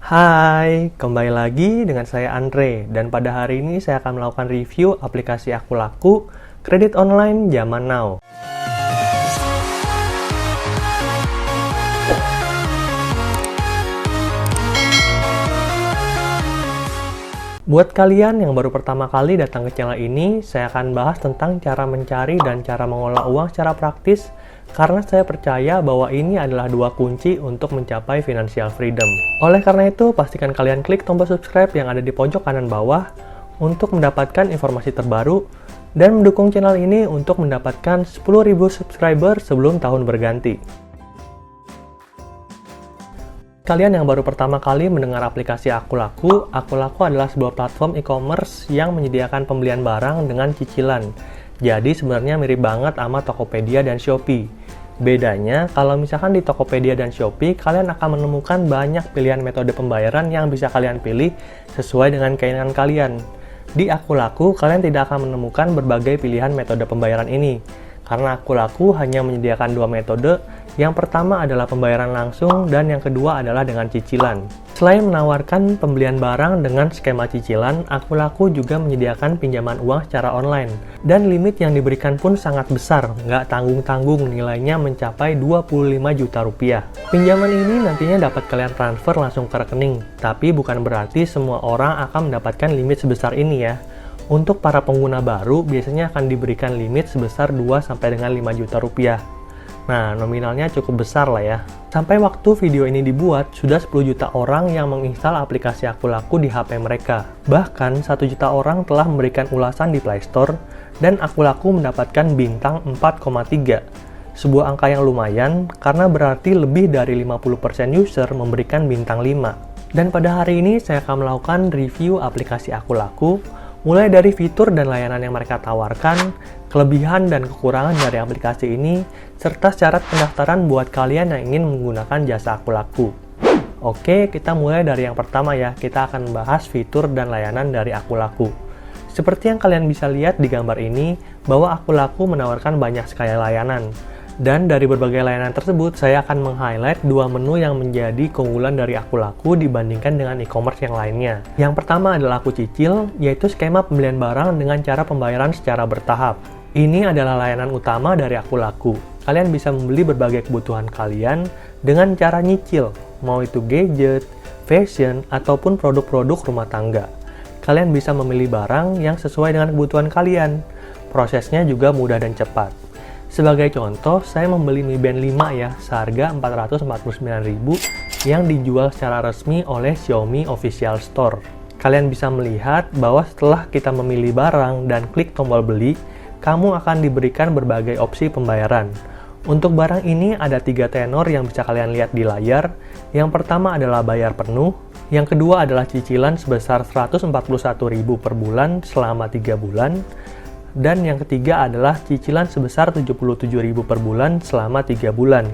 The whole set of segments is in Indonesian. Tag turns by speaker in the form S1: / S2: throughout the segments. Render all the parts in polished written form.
S1: Hai, kembali lagi dengan saya Andre, dan pada hari ini saya akan melakukan review aplikasi Aku Laku kredit online zaman now. Buat kalian yang baru pertama kali datang ke channel ini, saya akan bahas tentang cara mencari dan cara mengolah uang secara praktis, karena saya percaya bahwa ini adalah dua kunci untuk mencapai financial freedom. Oleh karena itu, pastikan kalian klik tombol subscribe yang ada di pojok kanan bawah untuk mendapatkan informasi terbaru dan mendukung channel ini untuk mendapatkan 10.000 subscriber sebelum tahun berganti. Kalian yang baru pertama kali mendengar aplikasi Aku Laku adalah sebuah platform e-commerce yang menyediakan pembelian barang dengan cicilan. Jadi sebenarnya mirip banget sama Tokopedia dan Shopee. Bedanya, kalau misalkan di Tokopedia dan Shopee, kalian akan menemukan banyak pilihan metode pembayaran yang bisa kalian pilih sesuai dengan keinginan kalian. Di Aku Laku, kalian tidak akan menemukan berbagai pilihan metode pembayaran ini. Karena Aku Laku hanya menyediakan dua metode, yang pertama adalah pembayaran langsung dan yang kedua adalah dengan cicilan. Selain menawarkan pembelian barang dengan skema cicilan, Aku Laku juga menyediakan pinjaman uang secara online. Dan limit yang diberikan pun sangat besar, nggak tanggung-tanggung, nilainya mencapai 25 juta rupiah. Pinjaman ini nantinya dapat kalian transfer langsung ke rekening, tapi bukan berarti semua orang akan mendapatkan limit sebesar ini ya. Untuk para pengguna baru, biasanya akan diberikan limit sebesar 2-5 juta rupiah. Nah, nominalnya cukup besar lah ya. Sampai waktu video ini dibuat, sudah 10 juta orang yang menginstal aplikasi Aku Laku di HP mereka. Bahkan, 1 juta orang telah memberikan ulasan di Play Store, dan Aku Laku mendapatkan bintang 4,3. Sebuah angka yang lumayan, karena berarti lebih dari 50% user memberikan bintang 5. Dan pada hari ini, saya akan melakukan review aplikasi Aku Laku, mulai dari fitur dan layanan yang mereka tawarkan, kelebihan dan kekurangan dari aplikasi ini, serta syarat pendaftaran buat kalian yang ingin menggunakan jasa Aku Laku. Oke, kita mulai dari yang pertama ya. Kita akan membahas fitur dan layanan dari Aku Laku. Seperti yang kalian bisa lihat di gambar ini, bahwa Aku Laku menawarkan banyak sekali layanan. Dan dari berbagai layanan tersebut, saya akan meng-highlight dua menu yang menjadi keunggulan dari Aku Laku dibandingkan dengan e-commerce yang lainnya. Yang pertama adalah Aku Cicil, yaitu skema pembelian barang dengan cara pembayaran secara bertahap. Ini adalah layanan utama dari Aku Laku. Kalian bisa membeli berbagai kebutuhan kalian dengan cara nyicil, mau itu gadget, fashion, ataupun produk-produk rumah tangga. Kalian bisa memilih barang yang sesuai dengan kebutuhan kalian. Prosesnya juga mudah dan cepat. Sebagai contoh, saya membeli Mi Band 5 ya, seharga 449.000 yang dijual secara resmi oleh Xiaomi Official Store. Kalian bisa melihat bahwa setelah kita memilih barang dan klik tombol beli, kamu akan diberikan berbagai opsi pembayaran. Untuk barang ini ada 3 tenor yang bisa kalian lihat di layar. Yang pertama adalah bayar penuh, yang kedua adalah cicilan sebesar 141.000 per bulan selama 3 bulan, dan yang ketiga adalah cicilan sebesar 77.000 per bulan selama 3 bulan.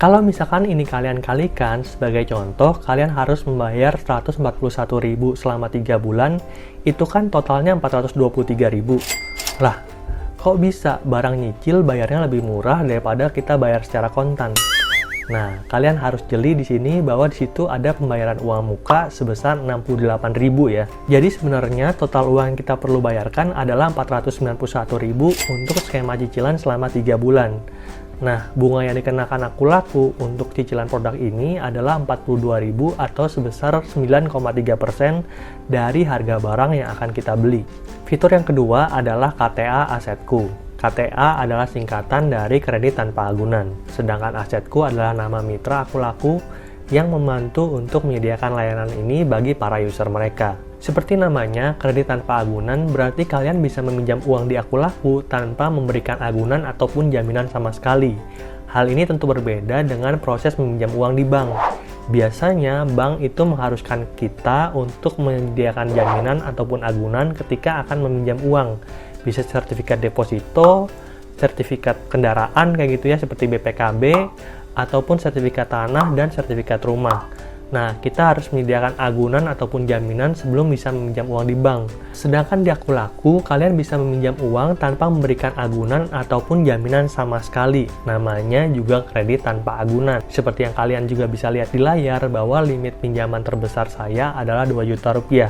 S1: Kalau misalkan ini kalian kalikan, sebagai contoh, kalian harus membayar 141.000 selama 3 bulan, itu kan totalnya 423.000. Lah, kok bisa barang nyicil bayarnya lebih murah daripada kita bayar secara kontan? Nah, kalian harus jeli di sini bahwa di situ ada pembayaran uang muka sebesar 68.000 ya. Jadi sebenarnya total uang yang kita perlu bayarkan adalah 491.000 untuk skema cicilan selama 3 bulan. Nah, bunga yang dikenakan Aku Laku untuk cicilan produk ini adalah 42.000 atau sebesar 9,3% dari harga barang yang akan kita beli. Fitur yang kedua adalah KTA Asetku. KTA adalah singkatan dari kredit tanpa agunan, sedangkan Asetku adalah nama mitra Aku Laku yang membantu untuk menyediakan layanan ini bagi para user mereka. Seperti namanya, kredit tanpa agunan berarti kalian bisa meminjam uang di Aku Laku tanpa memberikan agunan ataupun jaminan sama sekali. Hal ini tentu berbeda dengan proses meminjam uang di bank. Biasanya, bank itu mengharuskan kita untuk menyediakan jaminan ataupun agunan ketika akan meminjam uang. Bisa sertifikat deposito, sertifikat kendaraan kayak gitu ya, seperti BPKB, ataupun sertifikat tanah dan sertifikat rumah. Nah, kita harus menyediakan agunan ataupun jaminan sebelum bisa meminjam uang di bank. Sedangkan di Akulaku, kalian bisa meminjam uang tanpa memberikan agunan ataupun jaminan sama sekali. Namanya juga kredit tanpa agunan. Seperti yang kalian juga bisa lihat di layar bahwa limit pinjaman terbesar saya adalah 2 juta rupiah.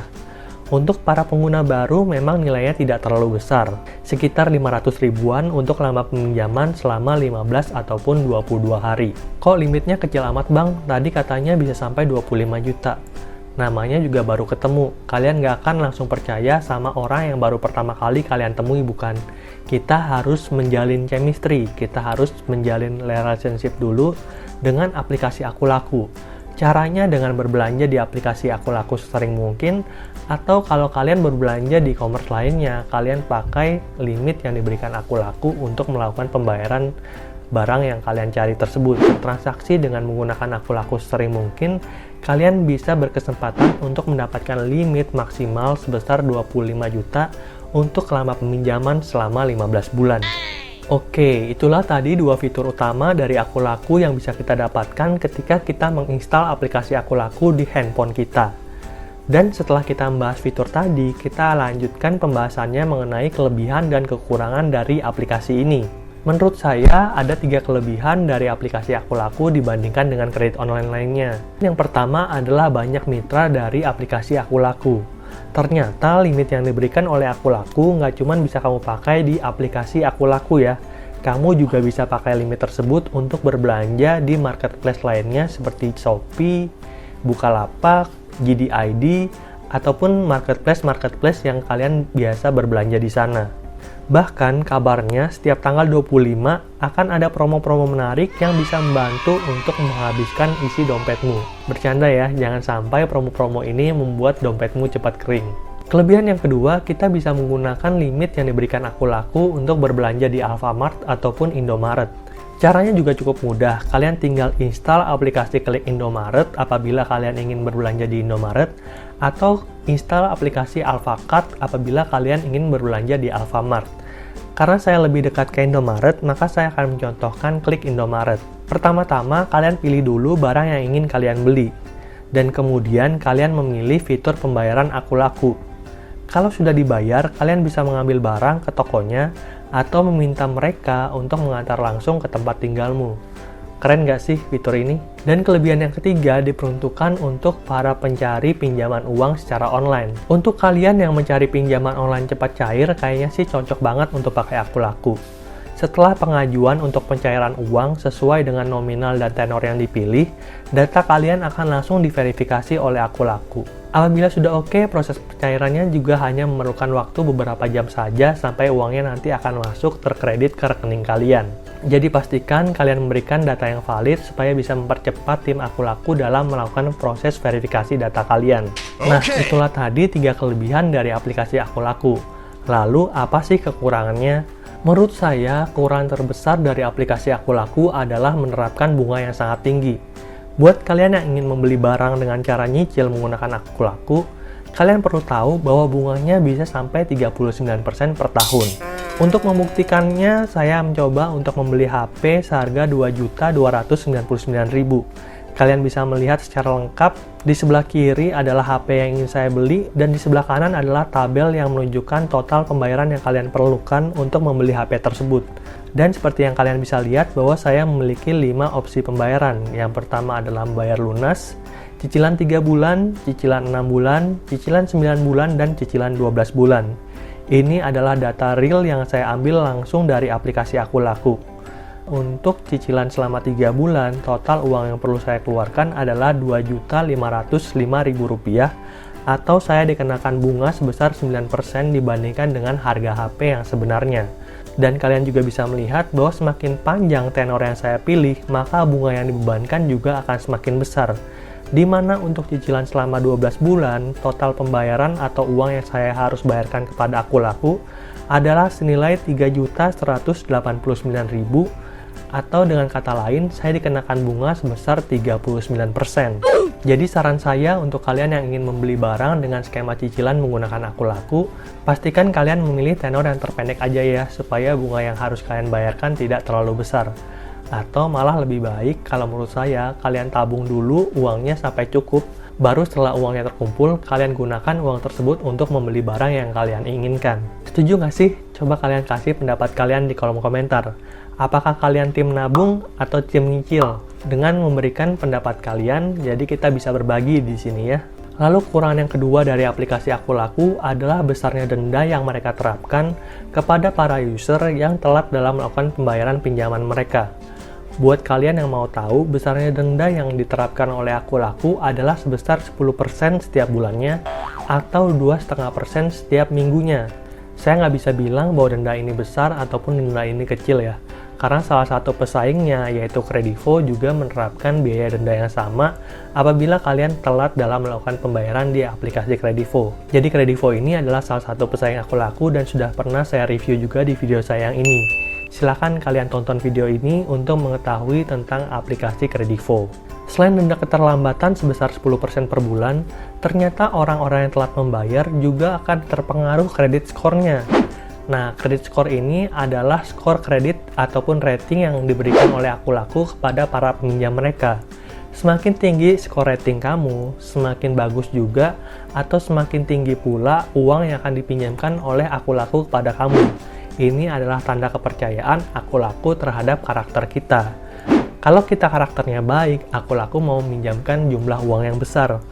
S1: Untuk para pengguna baru memang nilainya tidak terlalu besar, sekitar 500 ribuan untuk lama peminjaman selama 15 ataupun 22 hari. Kok limitnya kecil amat bang? Tadi katanya bisa sampai 25 juta. Namanya juga baru ketemu, kalian nggak akan langsung percaya sama orang yang baru pertama kali kalian temui, bukan? Kita harus menjalin chemistry, kita harus menjalin relationship dulu dengan aplikasi Akulaku. Caranya dengan berbelanja di aplikasi Akulaku sesering mungkin, atau kalau kalian berbelanja di e-commerce lainnya, kalian pakai limit yang diberikan Akulaku untuk melakukan pembayaran barang yang kalian cari tersebut. Transaksi dengan menggunakan Akulaku sesering mungkin, kalian bisa berkesempatan untuk mendapatkan limit maksimal sebesar 25 juta untuk lama peminjaman selama 15 bulan. Oke, itulah tadi 2 fitur utama dari Akulaku yang bisa kita dapatkan ketika kita menginstal aplikasi Akulaku di handphone kita. Dan setelah kita membahas fitur tadi, kita lanjutkan pembahasannya mengenai kelebihan dan kekurangan dari aplikasi ini. Menurut saya, ada 3 kelebihan dari aplikasi Akulaku dibandingkan dengan kredit online lainnya. Yang pertama adalah banyak mitra dari aplikasi Akulaku. Ternyata limit yang diberikan oleh Akulaku nggak cuma bisa kamu pakai di aplikasi Akulaku ya. Kamu juga bisa pakai limit tersebut untuk berbelanja di marketplace lainnya seperti Shopee, Bukalapak, JD.id, ataupun marketplace yang kalian biasa berbelanja di sana. Bahkan kabarnya setiap tanggal 25 akan ada promo-promo menarik yang bisa membantu untuk menghabiskan isi dompetmu. Bercanda ya, jangan sampai promo-promo ini membuat dompetmu cepat kering. Kelebihan yang kedua, kita bisa menggunakan limit yang diberikan Akulaku untuk berbelanja di Alfamart ataupun Indomaret. Caranya juga cukup mudah, kalian tinggal install aplikasi Klik Indomaret apabila kalian ingin berbelanja di Indomaret, atau install aplikasi Alfacart apabila kalian ingin berbelanja di Alfamart. Karena saya lebih dekat ke Indomaret, maka saya akan mencontohkan Klik Indomaret. Pertama-tama, kalian pilih dulu barang yang ingin kalian beli, dan kemudian kalian memilih fitur pembayaran Akulaku. Kalau sudah dibayar, kalian bisa mengambil barang ke tokonya, atau meminta mereka untuk mengantar langsung ke tempat tinggalmu. Keren nggak sih fitur ini? Dan kelebihan yang ketiga diperuntukkan untuk para pencari pinjaman uang secara online. Untuk kalian yang mencari pinjaman online cepat cair, kayaknya sih cocok banget untuk pakai Akulaku. Setelah pengajuan untuk pencairan uang sesuai dengan nominal dan tenor yang dipilih, data kalian akan langsung diverifikasi oleh Akulaku. Apabila sudah oke, proses pencairannya juga hanya memerlukan waktu beberapa jam saja sampai uangnya nanti akan masuk terkredit ke rekening kalian. Jadi pastikan kalian memberikan data yang valid supaya bisa mempercepat tim Akulaku dalam melakukan proses verifikasi data kalian. Nah, itulah tadi 3 kelebihan dari aplikasi Akulaku. Lalu, apa sih kekurangannya? Menurut saya, kekurangan terbesar dari aplikasi Akulaku adalah menerapkan bunga yang sangat tinggi. Buat kalian yang ingin membeli barang dengan cara nyicil menggunakan Akulaku, kalian perlu tahu bahwa bunganya bisa sampai 39% per tahun. Untuk membuktikannya, saya mencoba untuk membeli HP seharga Rp2.299.000. Kalian bisa melihat secara lengkap, di sebelah kiri adalah HP yang ingin saya beli, dan di sebelah kanan adalah tabel yang menunjukkan total pembayaran yang kalian perlukan untuk membeli HP tersebut. Dan seperti yang kalian bisa lihat bahwa saya memiliki 5 opsi pembayaran. Yang pertama adalah membayar lunas, cicilan 3 bulan, cicilan 6 bulan, cicilan 9 bulan, dan cicilan 12 bulan. Ini adalah data real yang saya ambil langsung dari aplikasi Akulaku. Untuk cicilan selama 3 bulan, total uang yang perlu saya keluarkan adalah Rp2.505.000 atau saya dikenakan bunga sebesar 9% dibandingkan dengan harga HP yang sebenarnya. Dan kalian juga bisa melihat bahwa semakin panjang tenor yang saya pilih, maka bunga yang dibebankan juga akan semakin besar. Di mana untuk cicilan selama 12 bulan, total pembayaran atau uang yang saya harus bayarkan kepada Akulaku adalah senilai Rp3.189.000, atau dengan kata lain, saya dikenakan bunga sebesar 39%. Jadi saran saya untuk kalian yang ingin membeli barang dengan skema cicilan menggunakan Akulaku, pastikan kalian memilih tenor yang terpendek aja ya, supaya bunga yang harus kalian bayarkan tidak terlalu besar. Atau malah lebih baik kalau menurut saya kalian tabung dulu uangnya sampai cukup, baru setelah uangnya terkumpul, kalian gunakan uang tersebut untuk membeli barang yang kalian inginkan. Setuju nggak sih? Coba kalian kasih pendapat kalian di kolom komentar. Apakah kalian tim nabung atau tim nyicil? Dengan memberikan pendapat kalian, jadi kita bisa berbagi di sini ya. Lalu kekurangan yang kedua dari aplikasi Akulaku adalah besarnya denda yang mereka terapkan kepada para user yang telat dalam melakukan pembayaran pinjaman mereka. Buat kalian yang mau tahu, besarnya denda yang diterapkan oleh Akulaku adalah sebesar 10% setiap bulannya atau 2,5% setiap minggunya. Saya nggak bisa bilang bahwa denda ini besar ataupun denda ini kecil ya. Karena salah satu pesaingnya, yaitu Kredivo, juga menerapkan biaya denda yang sama apabila kalian telat dalam melakukan pembayaran di aplikasi Kredivo. Jadi Kredivo ini adalah salah satu pesaing Akulaku dan sudah pernah saya review juga di video saya yang ini. Silahkan kalian tonton video ini untuk mengetahui tentang aplikasi Kredivo. Selain denda keterlambatan sebesar 10% per bulan, ternyata orang-orang yang telat membayar juga akan terpengaruh kredit skornya. Nah, kredit skor ini adalah skor kredit ataupun rating yang diberikan oleh Akulaku kepada para peminjam mereka. Semakin tinggi skor rating kamu, semakin bagus juga, atau semakin tinggi pula uang yang akan dipinjamkan oleh Akulaku kepada kamu. Ini adalah tanda kepercayaan Akulaku terhadap karakter kita. Kalau kita karakternya baik, Akulaku mau meminjamkan jumlah uang yang besar.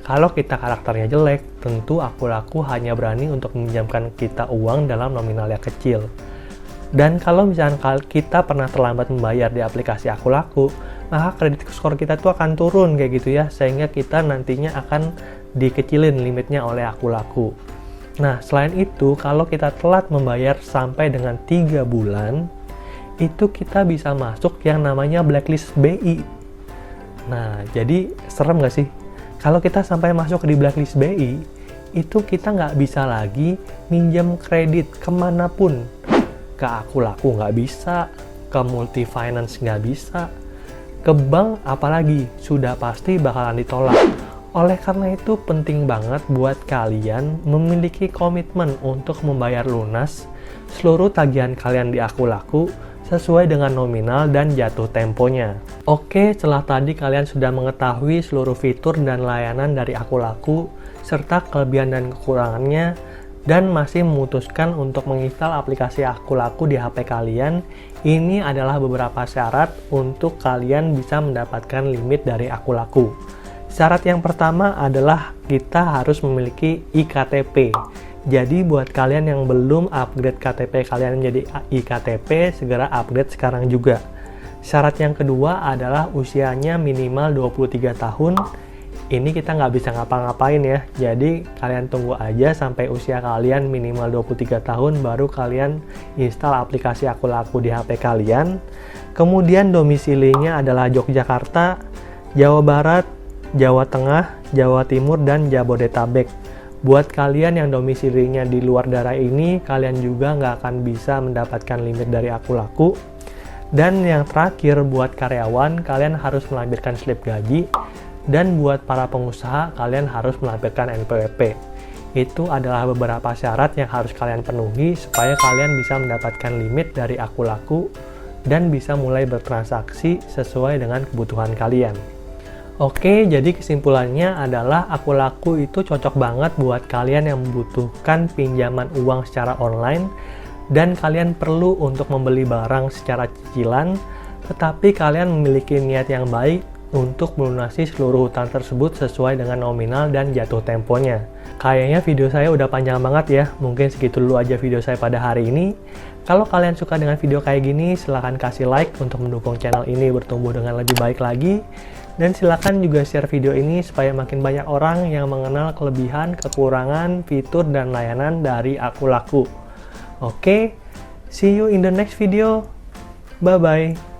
S1: Kalau kita karakternya jelek, tentu Akulaku hanya berani untuk meminjamkan kita uang dalam nominal yang kecil. Dan kalau misalnya kita pernah terlambat membayar di aplikasi Akulaku, maka kredit skor kita tuh akan turun kayak gitu ya, sehingga kita nantinya akan dikecilin limitnya oleh Akulaku. Nah, selain itu, kalau kita telat membayar sampai dengan 3 bulan, itu kita bisa masuk yang namanya blacklist BI. Nah, jadi serem nggak sih? Kalau kita sampai masuk di blacklist BI, itu kita nggak bisa lagi minjem kredit kemanapun. Ke Akulaku nggak bisa, ke Multifinance nggak bisa, ke bank apalagi, sudah pasti bakalan ditolak. Oleh karena itu penting banget buat kalian memiliki komitmen untuk membayar lunas seluruh tagihan kalian di Akulaku sesuai dengan nominal dan jatuh temponya. Oke, setelah tadi kalian sudah mengetahui seluruh fitur dan layanan dari Akulaku, serta kelebihan dan kekurangannya, dan masih memutuskan untuk menginstal aplikasi Akulaku di HP kalian, ini adalah beberapa syarat untuk kalian bisa mendapatkan limit dari Akulaku. Syarat yang pertama adalah kita harus memiliki iKTP. Jadi buat kalian yang belum upgrade KTP kalian menjadi iKTP, segera upgrade sekarang juga. Syarat yang kedua adalah usianya minimal 23 tahun. Ini kita nggak bisa ngapa-ngapain ya. Jadi kalian tunggu aja sampai usia kalian minimal 23 tahun baru kalian install aplikasi Akulaku di HP kalian. Kemudian domisilinya adalah Yogyakarta, Jawa Barat, Jawa Tengah, Jawa Timur, dan Jabodetabek. Buat kalian yang domisilinya di luar daerah ini, kalian juga nggak akan bisa mendapatkan limit dari Akulaku. Dan yang terakhir, buat karyawan, kalian harus melampirkan slip gaji. Dan buat para pengusaha, kalian harus melampirkan NPWP. Itu adalah beberapa syarat yang harus kalian penuhi supaya kalian bisa mendapatkan limit dari Akulaku dan bisa mulai bertransaksi sesuai dengan kebutuhan kalian. Oke, jadi kesimpulannya adalah Akulaku itu cocok banget buat kalian yang membutuhkan pinjaman uang secara online dan kalian perlu untuk membeli barang secara cicilan, tetapi kalian memiliki niat yang baik untuk melunasi seluruh hutang tersebut sesuai dengan nominal dan jatuh temponya. Kayaknya video saya udah panjang banget ya, mungkin segitu dulu aja video saya pada hari ini. Kalau kalian suka dengan video kayak gini, silahkan kasih like untuk mendukung channel ini bertumbuh dengan lebih baik lagi. Dan silakan juga share video ini supaya makin banyak orang yang mengenal kelebihan, kekurangan, fitur, dan layanan dari Akulaku. Oke, see you in the next video. Bye-bye.